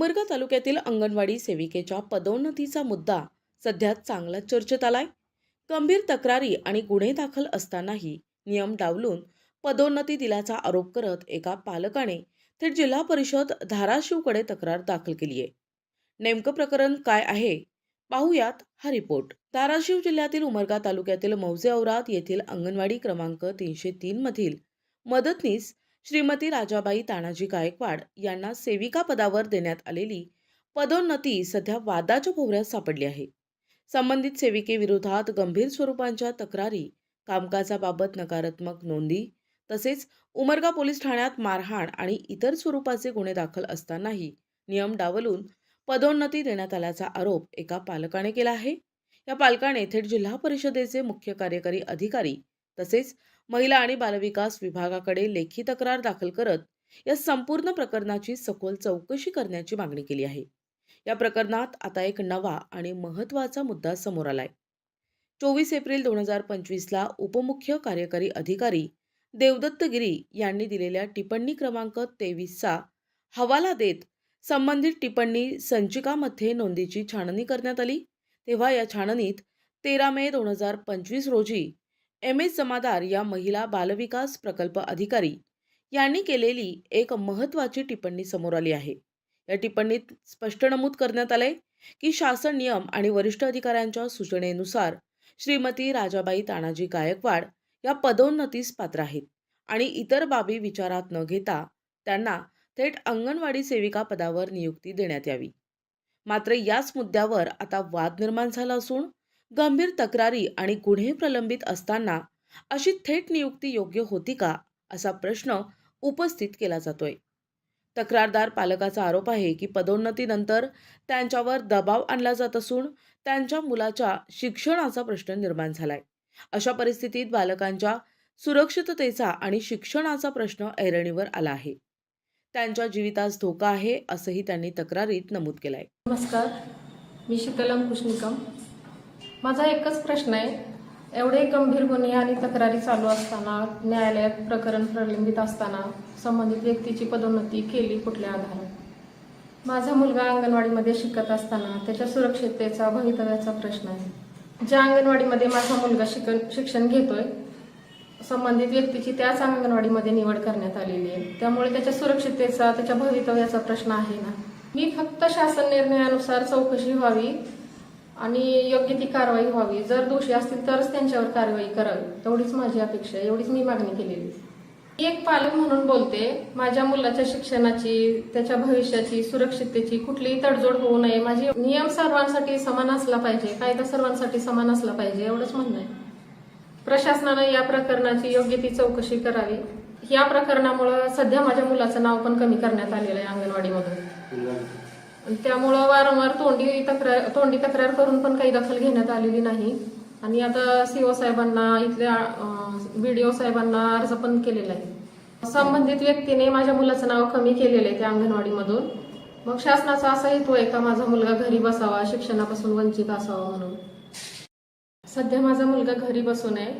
उमरगा तालुक्यातील अंगणवाडी सेविकेच्या पदोन्नतीचा मुद्दा सध्या चांगलाच चर्चेत आलाय. गंभीर तक्रारी आणि गुन्हे दाखल असतानाही नियम डावलून पदोन्नती दिल्याचा आरोप करत एका पालकाने थेट जिल्हा परिषद धाराशिवकडे तक्रार दाखल केली आहे. नेमकं प्रकरण काय आहे पाहूयात हा रिपोर्ट. धाराशिव जिल्ह्यातील उमरगा तालुक्यातील मौजे औराद येथील अंगणवाडी क्रमांक 303 मधील मदतनीस श्रीमती राजाबाई तानाजी गायकवाड यांना सेविका पदावर देण्यात आलेली पदोन्नती सध्या वादाच्या भोवऱ्यात सापडली आहे. संबंधित सेविकेविरोधात गंभीर स्वरूपाच्या तक्रारी, कामकाजाबाबत नकारात्मक नोंदी तसेच उमरगा पोलीस ठाण्यात मारहाण आणि इतर स्वरूपाचे गुन्हे दाखल असतानाही नियम डावलून पदोन्नती देण्यात आल्याचा आरोप एका पालकाने केला आहे. या पालकाने थेट जिल्हा परिषदेचे मुख्य कार्यकारी अधिकारी तसेच महिला आणि बालविकास विभागाकडे लेखी तक्रार दाखल करत या संपूर्ण प्रकरणाची सखोल चौकशी करण्याची मागणी केली आहे. या प्रकरणात आता एक नवा आणि महत्त्वाचा मुद्दा समोर आलाय. 24 एप्रिल 2025 ला उपमुख्य कार्यकारी अधिकारी देवदत्त गिरी यांनी दिलेल्या टिप्पणी क्रमांक 23 चा हवाला देत संबंधित टिप्पणी संचिकामध्ये नोंदीची छाननी करण्यात आली. तेव्हा या छाननीत 13 मे 2025 रोजी MS जमादार या महिला बालविकास प्रकल्प अधिकारी यांनी केलेली एक महत्त्वाची टिप्पणी समोर आली आहे. या टिप्पणीत स्पष्ट नमूद करण्यात आले की शासन नियम आणि वरिष्ठ अधिकाऱ्यांच्या सूचनेनुसार श्रीमती राजाबाई तानाजी गायकवाड या पदोन्नतीस पात्र आहेत आणि इतर बाबी विचारात न घेता त्यांना थेट अंगणवाडी सेविका पदावर नियुक्ती देण्यात यावी. मात्र याच मुद्द्यावर आता वाद निर्माण झाला असून गंभीर तक्रारी आणि गुन्हे प्रलंबित असताना अशी थेट नियुक्ती योग्य होती का असा प्रश्न उपस्थित केला जातोय. तक्रारदार पालकाचा आरोप आहे की पदोन्नतीनंतर त्यांच्यावर दबाव आणला जात असून त्यांच्या मुलाच्या शिक्षणाचा प्रश्न निर्माण झालाय. अशा परिस्थितीत बालकांच्या सुरक्षिततेचा आणि शिक्षणाचा प्रश्न ऐरणीवर आला आहे. त्यांच्या जीवितास धोका आहे असंही त्यांनी तक्रारीत नमूद केलंय. नमस्कार, मी शीतलम कुशनिकम. माझा एकच प्रश्न आहे. एवढे गंभीर गुन्हे आणि तक्रारी चालू असताना, न्यायालयात प्रकरण प्रलंबित असताना संबंधित व्यक्तीची पदोन्नती केली कुठल्या आधारात? माझा मुलगा अंगणवाडीमध्ये शिकत असताना त्याच्या सुरक्षिततेचा, भवितव्याचा प्रश्न आहे. ज्या अंगणवाडीमध्ये माझा मुलगा शिक्षण घेतोय, संबंधित व्यक्तीची त्याच अंगणवाडीमध्ये निवड करण्यात आलेली आहे. त्यामुळे त्याच्या सुरक्षिततेचा, त्याच्या भवितव्याचा प्रश्न आहे ना. मी फक्त शासन निर्णयानुसार चौकशी व्हावी आणि योग्य ती कारवाई व्हावी. जर दोषी असतील तरच त्यांच्यावर कारवाई करावी, एवढीच माझी अपेक्षा आहे, एवढीच मी मागणी केलेली. मी एक पालक म्हणून बोलते, माझ्या मुलाच्या शिक्षणाची, त्याच्या भविष्याची, सुरक्षिततेची कुठलीही तडजोड होऊ नये. माझी नियम सर्वांसाठी समान असला पाहिजे, कायदा सर्वांसाठी समान असला पाहिजे, एवढंच म्हणणं आहे. प्रशासनानं या प्रकरणाची योग्य ती चौकशी करावी. या प्रकरणामुळे सध्या माझ्या मुलाचं नाव पण कमी करण्यात आलेलं आहे अंगणवाडीमधून. त्यामुळं वारंवार तोंडी तक्रार करून पण काही दखल घेण्यात आलेली नाही. आणि आता CO साहेबांना, इथल्या BDO साहेबांना अर्ज पण केलेला आहे. संबंधित व्यक्तीने माझ्या मुलाचं नाव कमी केलेलं आहे त्या अंगणवाडीमधून. मग शासनाचा असा हेतू आहे का माझा मुलगा घरी बसावा, शिक्षणापासून वंचित असावा म्हणून? सध्या माझा मुलगा घरी बसून आहे,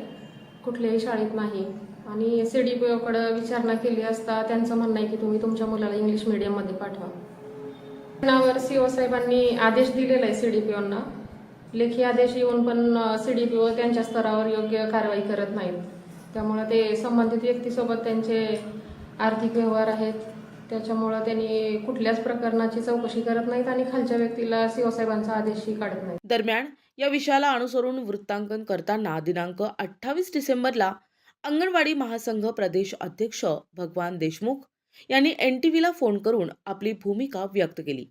कुठल्याही शाळेत नाही. आणि CDPO-कडे विचारणा केली असता त्यांचं म्हणणं आहे की तुम्ही तुमच्या मुलाला इंग्लिश मीडियममध्ये पाठवा. घटनावर CO साहेबांनी आदेश दिलेला आहे CDPO-ना. लेखी आदेश येऊन पण CDPO त्यांच्या स्तरावर योग्य कारवाई करत नाहीत. त्यामुळे ते संबंधित व्यक्तीसोबत त्यांचे आर्थिक व्यवहार आहेत, त्याच्यामुळे त्यांनी कुठल्याच प्रकरणाची चौकशी करत नाहीत आणि खालच्या व्यक्तीला CO साहेबांचा आदेशही काढत नाहीत. दरम्यान या विषयाला अनुसरून वृत्तांकन करताना दिनांक 28 डिसेंबरला अंगणवाडी महासंघ प्रदेश अध्यक्ष भगवान देशमुख यांनी NTVला फोन करून आपली भूमिका व्यक्त केली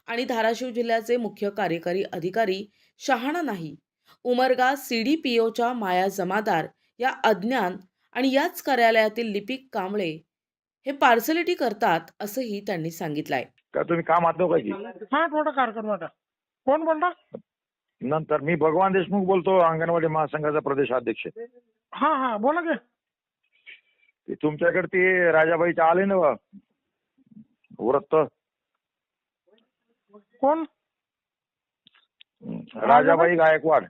आणि धाराशिव जिल्ह्याचे मुख्य कार्यकारी अधिकारी शहाणा नाही, उमरगा CDPOच्या माया जमादार या अज्ञान आणि याच कार्यालयातील लिपिक कांबळे हे पार्सलिटी करतात असंही त्यांनी सांगितलंय. का तुम्ही काम आहात का की? हा, थोडा कार्यक्रम होता. कोण बोलता? नंतर मी भगवान देशमुख बोलतो, अंगणवाडी महासंघाचा प्रदेश अध्यक्ष. हा, बोला की. ते तुमच्याकडे ते राजाबाईचे आले ना वृत्त. कोण? राजाबाई गायकवाड.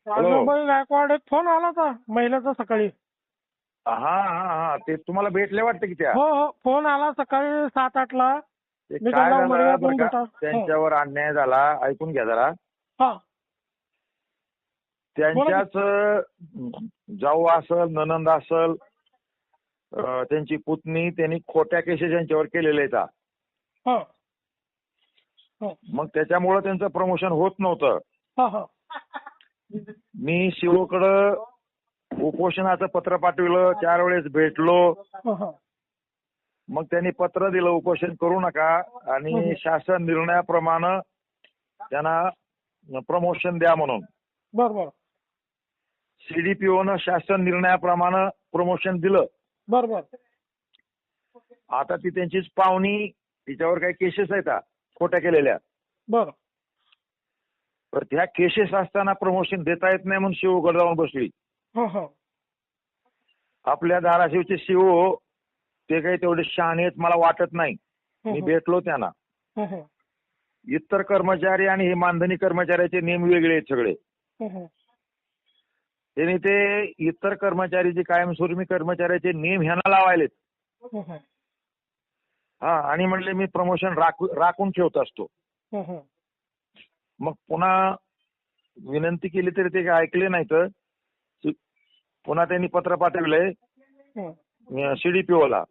राजाबाई गायकवाड एक फोन आला होता महिलाचा सकाळी. हा ते तुम्हाला भेटले वाटतं की त्या हो हो फोन आला सकाळी 7-8ला. ते मी काय त्यांना झालं मडगावातून बरं का, भेटा. त्यांच्यावर अन्याय झाला. ऐकून घ्या जरा. हा त्यांच्याच जाऊ असल, ननंद असल, त्यांची पुतणी, त्यांनी खोट्या केसेस यांच्यावर केलेले आहेत. हा हो मग त्याच्यामुळं त्यांचं प्रमोशन होत नव्हतं. हा हा मी शिवकडं उपोषणाचं पत्र पाठविलं, 4 वेळेस भेटलो. हा हा मग त्यांनी पत्र दिलं उपोषण करू नका आणि शासन निर्णयाप्रमाणे त्यांना प्रमोशन द्या म्हणून. बर बर सीडीपीओनं शासन निर्णयाप्रमाणे प्रमोशन दिलं. बर बर आता ती त्यांचीच पाहुणी, तिच्यावर काही केसेस आहेत खोट्या केलेल्या. बर तर त्या केसेस असताना प्रमोशन देता येत नाही म्हणून शिवकडे जाऊन बसली. हा हा आपल्या धाराशिवचे शिव ते काही तेवढे शहाणे आहेत मला वाटत नाही. मी भेटलो त्यांना. हा हा इतर कर्मचारी आणि हे मानधनी कर्मचाऱ्याचे नियम वेगळे आहेत सगळे. हा त्यांनी ते इतर कर्मचारी कायमस्वरूपी कर्मचाऱ्याचे नियम ह्यांना लावायलेत. हा हा आणि म्हणले मी प्रमोशन राखून ठेवत असतो. हा मग पुन्हा विनंती केली तरी ते काही ऐकले नाही. तर पुन्हा त्यांनी पत्र पाठवलंय सीडीपीओला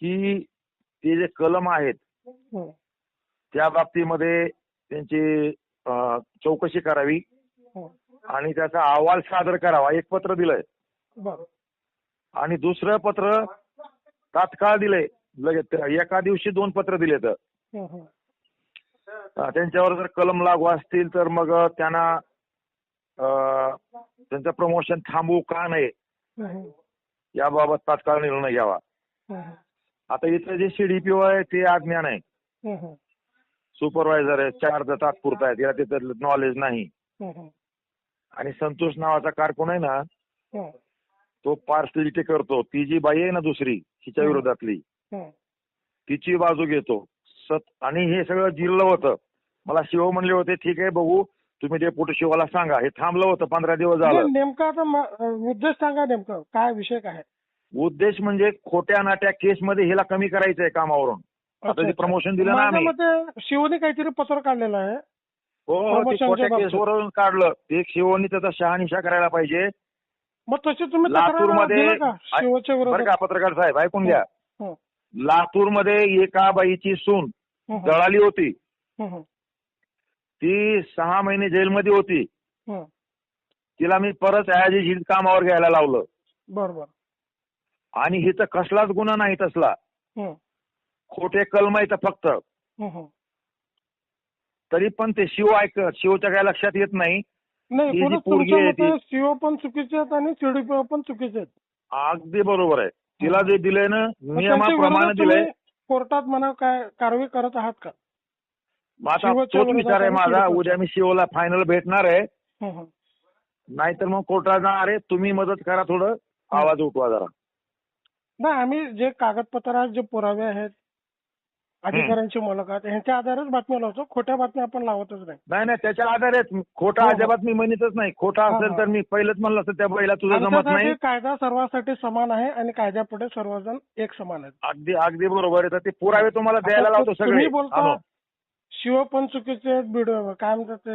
की ते जे कलम आहेत त्या बाबतीमध्ये त्यांची चौकशी करावी आणि त्याचा अहवाल सादर करावा. एक पत्र दिलंय बर आणि दुसरं पत्र तात्काळ दिलंय. लगेच एका दिवशी 2 पत्र दिले. तर त्यांच्यावर जर कलम लागू असतील तर मग त्यांना त्यांचं प्रमोशन थांबवू का नाही याबाबत तात्काळ निर्णय घ्यावा. आता इथं जे सीडीपीओ आहे ते अज्ञान आहे. सुपरवायझर आहे, 4 तात्पुरता आहेत, याला तिथं नॉलेज नाही. आणि संतोष नावाचा कारकून आहे ना, तो पार्शलिटी करतो. ती जी बाई आहे ना दुसरी तिच्या विरोधातली, तिची बाजू घेतो. आणि हे सगळं जिरलं होतं. मला शिव म्हणले होते ठीक आहे बघू, तुम्ही डेप्युटी शिवाला सांगा. हे थांबलं होतं 15 दिवस झालं. नेमका आता उद्देश सांगा, नेमकं काय विषय काय आहे? उद्देश म्हणजे खोट्या नाट्या केसमध्ये हिला कमी करायचंय कामावरून. आता ते प्रमोशन दिलं ना आम्ही. शिवने काहीतरी पत्र काढलेलं आहे. हो ते खोट्या केसवरून काढलं. ते शिवनी त्याचा शहानिशा करायला पाहिजे. मग तसे तुम्ही लातूरमध्ये शिवच्या बरं विरोधात? का पत्रकार साहेब ऐकून घ्या. लातूरमध्ये एका बाईची सून जळाली होती. ती 6 महिने जेलमध्ये होती. तिला मी परत ऍज कामावर घ्यायला लावलं. बरोबर. आणि हिचं कसलाच गुन्हा नाही तसला. खोटे कलम आहेत फक्त. तरी पण ते शिवच्या काय लक्षात येत नाही. पोरगी आहे ती. शिव पण चुकीचे आहेत आणि सीडीपीओ पण चुकीचे आहेत. अगदी बरोबर आहे. तिला जे दिलंय ना नियमाप्रमाणे दिलंय. कोर्टात म्हणा काय कारवाई करत आहात का? आता तोच विचार आहे माझा. उद्या मी शिवला फायनल भेटणार आहे. नाहीतर मग कोर्टात जाणार आहे. तुम्ही मदत करा, थोडं आवाज उठवा जरा. नाही आम्ही जे कागदपत्र आहेत, जे पुरावे आहेत, अधिकाऱ्यांची मुलाखत, ह्यांच्या आधारेच बातम्या लावतो. खोट्या बातम्या आपण लावतच नाही. नाही त्याच्या आधारेच. खोटा अजिबात मी म्हणतच नाही. खोटा असेल तर मी पहिलेच म्हणलं असतं त्या बाईला तुझं जमत नाही. कायदा सर्वांसाठी समान आहे आणि कायद्यापुढे सर्वजण एक समान आहेत. अगदी बरोबर आहे. ते पुरावे तुम्हाला द्यायला लावतो सगळे. बोलता शिव पण चुकीचे आहेत, काय म्हणतात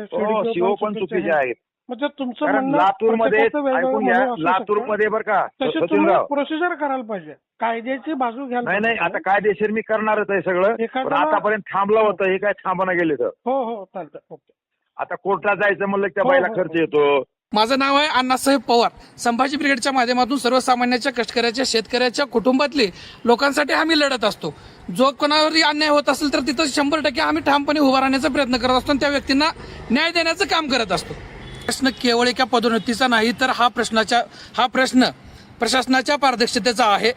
शिव पण चुकीचे आहेत. म्हणजे तुमचं लातूरमध्ये ऐकून घ्या. लातूरमध्ये बरं का सचिनराव प्रोसिजर करायला पाहिजे, कायद्याची बाजू घ्यायला. नाही आता कायदेशीर मी करणारच आहे सगळं. पण आतापर्यंत थांबलं होतं, हे काय थांबना गेले तर. हो चालतं. ओके. आता कोर्टात जायचं म्हणलं त्या बाईला खर्च येतो. माझं नाव आहे अण्णासाहेब पवार. संभाजी ब्रिगेडच्या माध्यमातून सर्वसामान्याच्या, कष्टकऱ्याच्या, शेतकऱ्याच्या कुटुंबातले लोकांसाठी आम्ही लढत असतो. जो कोणावरही अन्याय होत असेल तर तिथं 100% आम्ही ठामपणे उभा राहण्याचा प्रयत्न करत असतो आणि त्या व्यक्तींना न्याय देण्याचं काम करत असतो. प्रश्न केवळ एका पदोन्नतीचा नाही तर हा प्रश्न प्रशासनाच्या पारदर्शकतेचा आहे.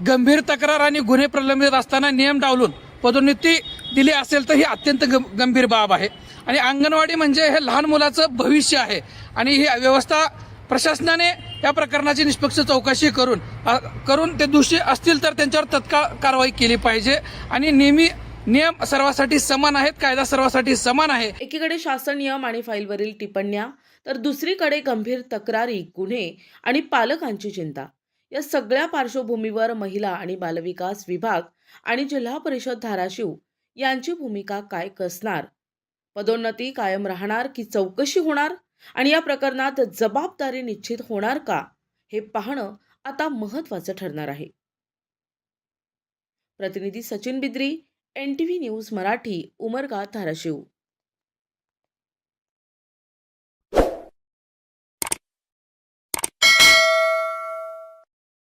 गंभीर तक्रार आणि गुन्हे प्रलंबित असताना नियम डावलून पदोन्नती दिली असेल तर ही अत्यंत गंभीर बाब आहे. आणि अंगणवाडी म्हणजे हे लहान मुलाचं भविष्य आहे आणि ही व्यवस्था प्रशासनाने या प्रकरणाची निष्पक्ष चौकशी करून ते दोषी असतील तर त्यांच्यावर तत्काळ कारवाई केली पाहिजे. आणि नियम सर्वांसाठी समान आहेत, कायदा सर्वांसाठी समान आहे. एकीकडे शासन नियम आणि फाईलवरील टिप्पण्या तर दुसरीकडे गंभीर तक्रारी, गुन्हे आणि पालकांची चिंता. या सगळ्या पार्श्वभूमीवर महिला आणि बालविकास विभाग आणि जिल्हा परिषद धाराशिव यांची भूमिका काय असणार? पदोन्नती कायम राहणार की चौकशी होणार? आणि या प्रकरणात जबाबदारी निश्चित होणार का? हे पाहणं आता महत्त्वाचं ठरणार आहे. प्रतिनिधी सचिन बिद्री, NTV न्यूज मराठी, उमरगा, धाराशिव.